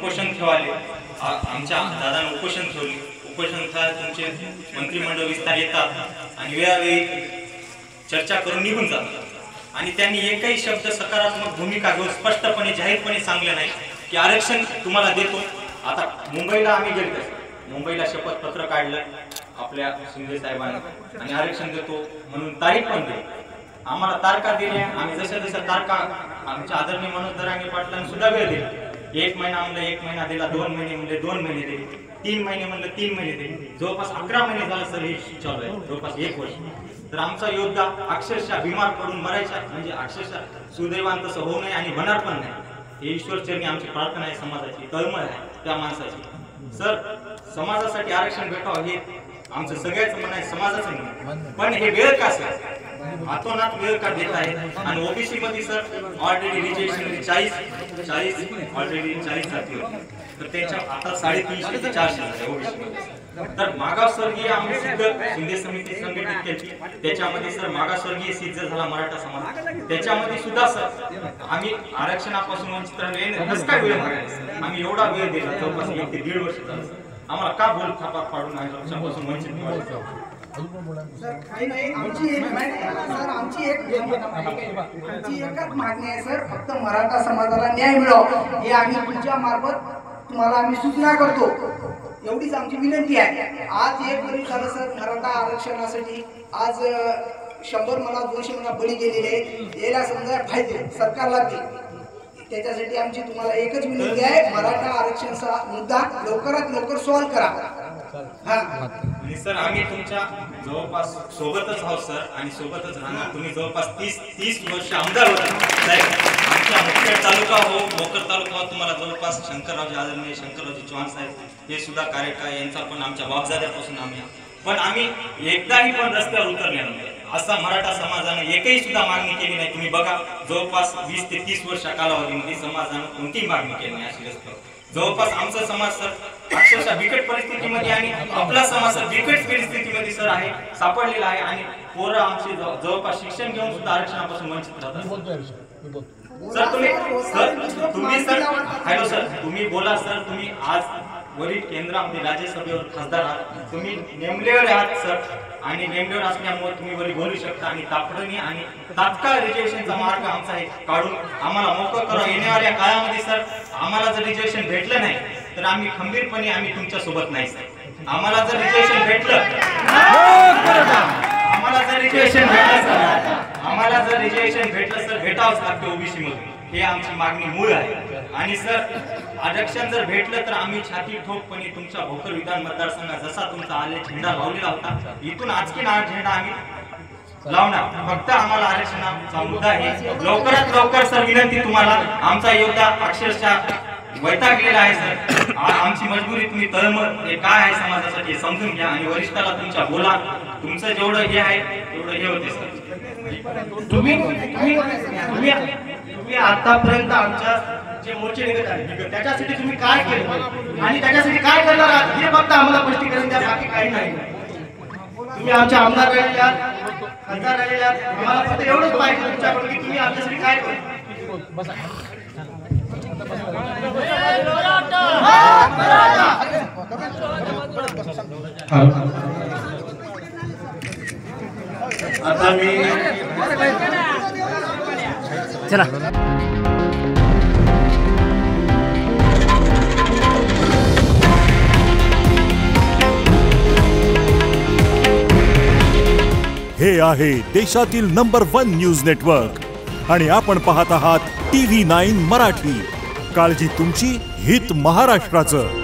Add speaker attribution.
Speaker 1: उपोषण ठेवाले, आमच्या दादांना उपोषण ठेवले, उपोषण तुमचे मंत्रिमंडळ विस्तार येतात आणि वेळोवेळी चर्चा करून निघून जातात आणि त्यांनी एकही शब्द सकारात्मक भूमिका घेऊन स्पष्टपणे जाहीरपणे सांगले नाही की आरक्षण तुम्हाला देतो. आता मुंबईला आम्ही गेलो, मुंबईला शपथपत्र काढलं आपल्या शिंदे साहेबांनी आणि आरक्षण देतो म्हणून तारीख पण दिली, आम्हाला तारखा दिल्या. आम्ही जशा तारखा आमच्या आदरणीय मनोज दरांगे पाटलांनी सुद्धा वेळ दिला. 1 महिना म्हणलं 1 महिना दिला, 2 महिने म्हणले 2 महिने दिले, 3 महिने म्हणलं 3 महिने दिले, जवळपास 11 महिने झालं सर हे चालू आहे, जवळपास 1 वर्ष. तर आमचा योद्धा अक्षरशः बिमार पडून मरायचा, म्हणजे अक्षरशः सुदैवान तसं होऊ नये आणि होणार पण नाही, हे ईश्वरचरणी आमची प्रार्थना आहे, समाजाची तळमळ आहे त्या माणसाची. सर समाजासाठी आरक्षण भेटावं हे आमचं सगळ्याच म्हणणं आहे, समाजाचं म्हणणं, पण हे वेळ का सर हातोनात वेळ का देत आहे. आणि ओबीसी मध्ये सर ऑलरेडी रिजर्वेशन 40 ऑलरेडी 40 जाती होती, तर त्याच्या आता 350 ते 400 झाले ओबीसी मध्ये. तर मागासवर्गीय आम्ही शिंदे समिती संघटित केली, त्याच्यामध्ये सर मागासवर्गीय सीट झाला मराठा समाज, त्याच्यामध्ये सुद्धा सर आम्ही आरक्षणापासून वंचित राहिलो. कसं काय वेळ मागायला, आम्ही एवढा वेळ दिला, जवळपास 1 ते 1.5 वर्ष झालं सर, आम्हाला का बोल थापा पाडून आरक्षणापासून वंचित व्हायचं.
Speaker 2: आमची एकच मागणी आहे सर, फक्त मराठा समाजाला न्याय मिळावा हे आम्ही तुमच्या मार्फत तुम्हाला आम्ही सूचना करतो, एवढीच आमची विनंती आहे. आज 1 वर्ष झालं सर मराठा आरक्षणासाठी, आज 100 मला 200 मला बळी गेलेले आहेत, याला समजा पाहिजे सरकारला बी. त्याच्यासाठी आमची तुम्हाला एकच विनंती आहे, मराठा आरक्षणाचा मुद्दा लवकरात लवकर सॉल्व्ह करा.
Speaker 1: आणि सर आम्ही तुमच्या जवळपास सोबतच आहोत सर, आणि सोबतच राहणार. तुम्ही जवळपास 30 वर्ष आमदार होता साहेब, आमच्या मुख्य तालुका हो भोकर तालुका हो, तुम्हाला जवळपास शंकररावजी आदरणीय शंकररावजी चव्हाण साहेब हे सुद्धा कार्यकाळ यांचा पण आमच्या बापजाद्यापासून आम्ही, पण आम्ही एकदाही पण रस्त्यावर उतरले नाही. असा मराठा समाजाने एकही सुद्धा मागणी केली नाही. तुम्ही बघा जवळपास 20 ते 30 वर्ष कालावधीमध्ये समाजाने कोणतीही मागणी केली नाही अशी रस्त्यावर. जवळपास आमचा समाज सर अक्षरशः बिकट परिस्थितीमध्ये आणि आपला समाज सर बिकट परिस्थितीमध्ये सर आहे, सापडलेला आहे. आणि पोरं आमचे जवळपास शिक्षण घेऊन सुद्धा आरक्षणापासून वंचित राहतात. सर तुम्ही सर हॅलो सर तुम्ही बोला सर, तुम्ही आज वरील केंद्रामध्ये राज्यसभेवर खासदार आहात, तुम्ही नेमलेले आहात सर, आणि नेमलेवर असल्यामुळे तुम्ही वरी बोलू शकता. आणि तातडीने आणि तात्काळ रिजर्वेशनचा मार्ग आमचा आहे काढून आम्हाला मोकळं करा. येणाऱ्या काळामध्ये सर आम्हाला जर रिजर्वेशन भेटलं नाही तर आम्ही खंबीरपणे आम्ही तुमच्या सोबत नाही सर. आम्हाला जर रिजर्वेशन भेटलं, आम्हाला जर रिजर्वेशन भेटलं सर, आम्हाला जर रिजर्वेशन भेटलं सर भेटावंच लागतं ओबीसी मधून, हे आमची मागणी मूळ आहे. आणि सर आरक्षण जर भेटलं तर आम्ही छाती ठोकपणे तुमच्या भोकर विधान मतदारसंघात जसा तुमचा आले झेंडा लावलेला होता, इथून आजकी ना झेंडा आम्ही लावणार. फक्त आम्हाला आरक्षणाचा मुद्दा आहे, लवकरात लवकर सर विनंती तुम्हाला. आमचा योद्धा अक्षरशः वैतागलेला आहे सर, आमची मजबुरी तुम्ही तळमळ हे काय आहे समाजासाठी समजून घ्या आणि वरिष्ठाला तुमच्या बोला, तुमचं जेवढं हे आहे तेवढं हे होते सर.
Speaker 3: तुम्ही आतापर्यंत आमच्या जे मोर्चे निघत आहे त्याच्यासाठी तुम्ही काय केलं आणि त्याच्यासाठी काय करणार आहात हे फक्त आम्हाला स्पष्टीकरण द्या, बाकी काही नाही. तुम्ही आमच्या आमदार राहिलेले आहात, खासदार राहिलेले आहात, आम्हाला फक्त एवढंच पाहिजे तुमच्याकडून की तुम्ही आमच्यासाठी काय करता.
Speaker 4: आता मी
Speaker 5: चला
Speaker 6: हे आहे देशातील नंबर 1 न्यूज नेटवर्क आणि आपण पाहत आहात TV9 मराठी. काळजी तुमची, हित महाराष्ट्राचं.